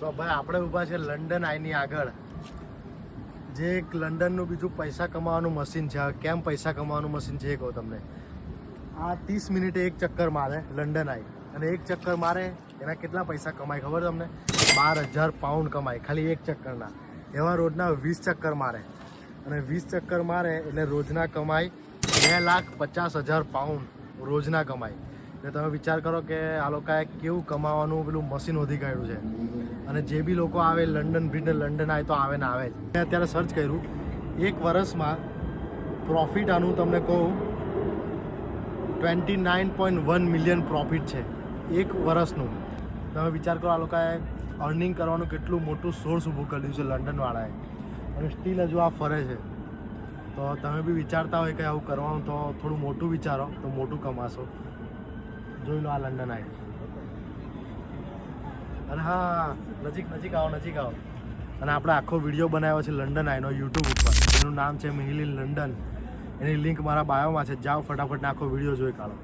તો ભાઈ આપણે ઊભા છે લંડન આઈની આગળ, જે એક લંડનનું બીજું પૈસા કમાવાનું મશીન છે. કેમ પૈસા કમાવાનું મશીન છે એ કહું તમને. આ 30 મિનિટે એક ચક્કર મારે લંડન આઈ, અને એક ચક્કર મારે એના કેટલા પૈસા કમાય ખબર તમને? 12,000 પાઉન્ડ કમાય ખાલી એક ચક્કરના. એવા રોજના 20 ચક્કર મારે, અને 20 ચક્કર મારે એટલે રોજના કમાય 2,50,000 પાઉન્ડ રોજના કમાય. એટલે તમે વિચાર કરો કે આ લોકોએ કેવું કમાવાનું પેલું મશીન શોધી કાઢ્યું છે. અને જે બી લોકો આવે લંડન બ્રિજ લંડન આવે તો આવે ને આવે જ. મેં અત્યારે સર્ચ કર્યું, એક વર્ષમાં પ્રોફિટ આનું તમને કહું 29.1 મિલિયન પ્રોફિટ છે એક વર્ષનું. તમે વિચાર કરો આ લોકોએ અર્નિંગ કરવાનું કેટલું મોટું સોર્સ ઊભું કર્યું છે લંડનવાળાએ, અને સ્ટીલ હજુ આ ફરે છે. તો તમે બી વિચારતા હોય કે આવું કરવાનું તો થોડું મોટું વિચારો તો મોટું કમાશો. જોઈ લો આ લંડન આઈ. અને હા, નજીક આવો. અને આપણે આખો વિડીયો બનાવ્યો છે લંડન આઈનો યુટ્યુબ ઉપર. એનું નામ છે મિહિલી લંડન. એની લિંક મારા બાયોમાં છે. જાઓ ફટાફટ આખો વિડીયો જોઈ કાઢો.